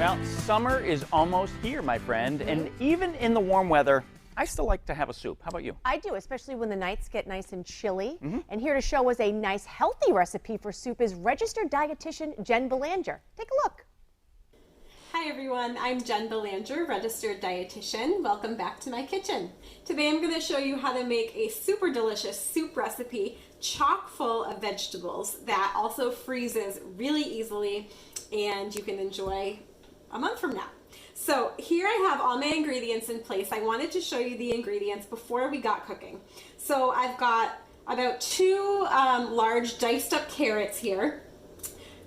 Well, summer is almost here, my friend, and even in the warm weather, I still like to have a soup. How about you? I do, especially when the nights get nice and chilly. And here to show us a nice, healthy recipe for soup is registered dietitian Jen Belanger. Take a look. Hi everyone, I'm Jen Belanger, registered dietitian. Welcome back to my kitchen. Today I'm going to show you how to make a super delicious soup recipe chock full of vegetables that also freezes really easily and you can enjoy a month from now. So here I have all my ingredients in place. I wanted to show you the ingredients before we got cooking. So I've got about two large diced up carrots here,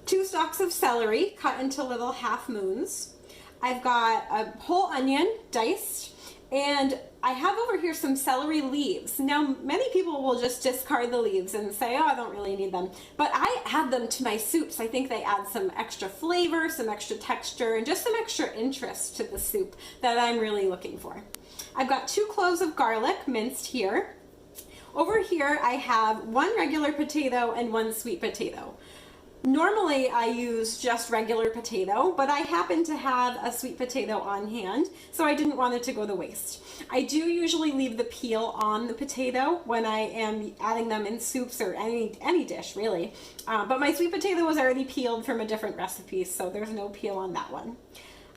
2 stalks of celery cut into little half moons. I've got a whole onion diced, and I have over here some celery leaves. Now, many people will just discard the leaves and say, oh, I don't really need them. But I add them to my soups. I think they add some extra flavor, some extra texture, and just some extra interest to the soup that I'm really looking for. I've got 2 cloves of garlic minced here. Over here, I have 1 regular potato and 1 sweet potato. Normally I use just regular potato, but I happen to have a sweet potato on hand, so I didn't want it to go to waste. I do usually leave the peel on the potato when I am adding them in soups or any dish really, but my sweet potato was already peeled from a different recipe, so there's no peel on that one.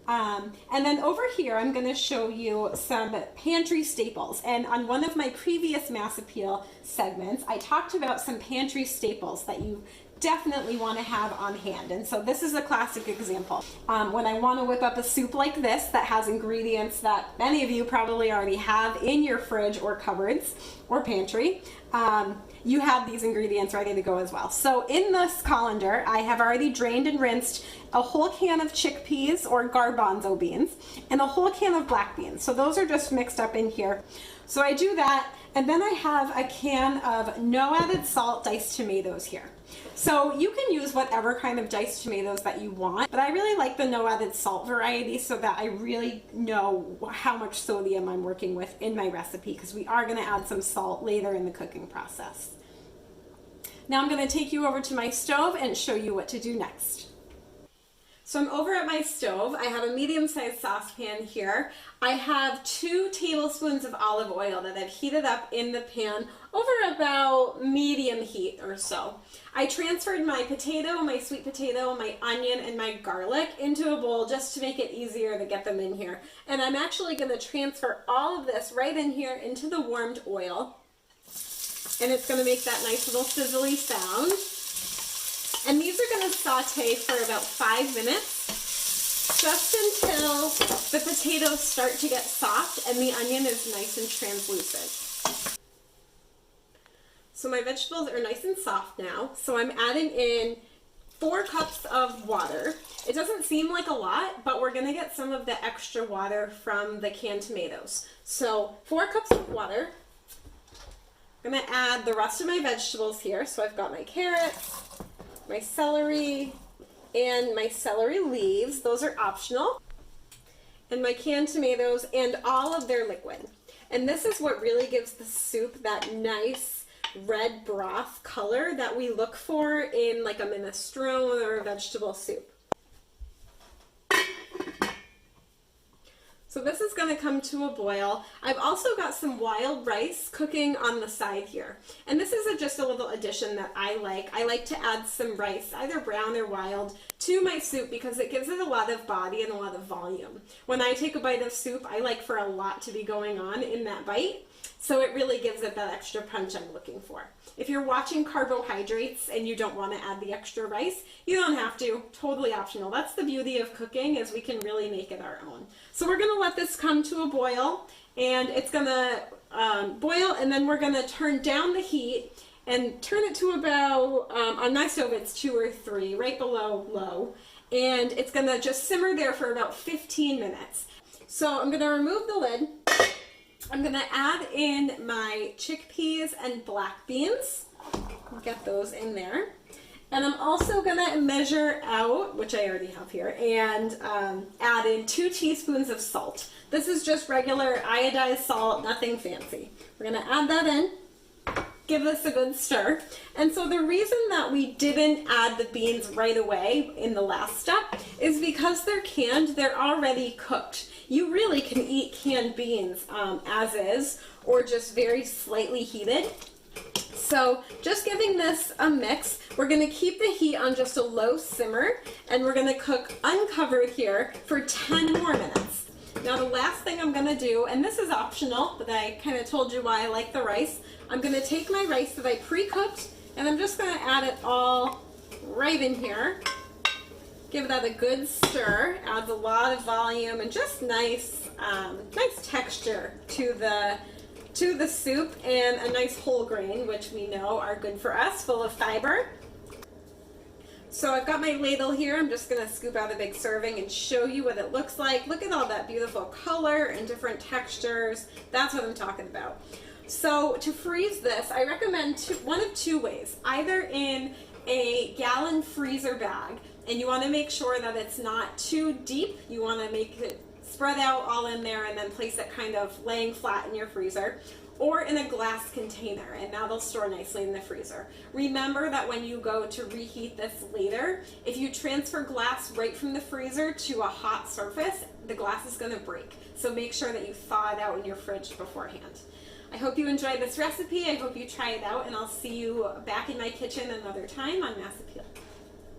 And then over here, I'm going to show you some pantry staples. And on one of my previous Mass Appeal segments, I talked about some pantry staples that you definitely want to have on hand. And so this is a classic example. When I want to whip up a soup like this that has ingredients that many of you probably already have in your fridge or cupboards or pantry, you have these ingredients ready to go as well. So in this colander, I have already drained and rinsed a whole can of chickpeas or garbanzo beans and a whole can of black beans. So those are just mixed up in here. So I do that, and then I have a can of no added salt diced tomatoes here. So you can use whatever kind of diced tomatoes that you want, but I really like the no added salt variety so that I really know how much sodium I'm working with in my recipe, because we are going to add some salt later in the cooking process. Now I'm going to take you over to my stove and show you what to do next. So I'm over at my stove. I have a medium-sized saucepan here. I have 2 tablespoons of olive oil that I've heated up in the pan over about medium heat or so. I transferred my potato, my sweet potato, my onion, and my garlic into a bowl just to make it easier to get them in here. And I'm actually going to transfer all of this right in here into the warmed oil. And it's going to make that nice little sizzly sound. And these are going to saute for about 5 minutes, just until the potatoes start to get soft and the onion is nice and translucent. So my vegetables are nice and soft now, so I'm adding in 4 cups of water. It doesn't seem like a lot, but we're going to get some of the extra water from the canned tomatoes. So 4 cups of water. I'm going to add the rest of my vegetables here. So I've got my carrots, my celery, and my celery leaves. Those are optional. And my canned tomatoes and all of their liquid. And this is what really gives the soup that nice red broth color that we look for in like a minestrone or a vegetable soup. So this is going to come to a boil. I've also got some wild rice cooking on the side here. And this is just a little addition that I like. I like to add some rice, either brown or wild, to my soup because it gives it a lot of body and a lot of volume. When I take a bite of soup, I like for a lot to be going on in that bite. So it really gives it that extra punch I'm looking for. If you're watching carbohydrates and you don't want to add the extra rice, you don't have to. Totally optional. That's the beauty of cooking, is we can really make it our own. So we're going to let this come to a boil, and it's going to boil, and then we're going to turn down the heat and turn it to about, on my stove it's 2 or 3, right below low, and it's going to just simmer there for about 15 minutes. So I'm going to remove the lid. I'm going to add in my chickpeas and black beans. Get those in there. And I'm also going to measure out, which I already have here, and add in 2 teaspoons of salt. This is just regular iodized salt, nothing fancy. We're going to add that in. give this a good stir. And so the reason that we didn't add the beans right away in the last step is because they're canned, they're already cooked. You really can eat canned beans as is, or just very slightly heated. So just giving this a mix, we're going to keep the heat on just a low simmer, and we're going to cook uncovered here for 10 more minutes. Now the last thing I'm going to do, and this is optional, but I kind of told you why I like the rice, I'm going to take my rice that I pre-cooked, and I'm just going to add it all right in here. Give that a good stir, adds a lot of volume and just nice texture to the soup, and a nice whole grain, which we know are good for us, full of fiber. So I've got my ladle here. I'm just going to scoop out a big serving and show you what it looks like. Look at all that beautiful color and different textures. That's what I'm talking about. So to freeze this, I recommend one of two ways. Either in a gallon freezer bag, and you want to make sure that it's not too deep. You want to make it spread out all in there and then place it kind of laying flat in your freezer, or in a glass container, and now they'll store nicely in the freezer. Remember that when you go to reheat this later, if you transfer glass right from the freezer to a hot surface, the glass is going to break. So make sure that you thaw it out in your fridge beforehand. I hope you enjoyed this recipe. I hope you try it out, and I'll see you back in my kitchen another time on Mass Appeal.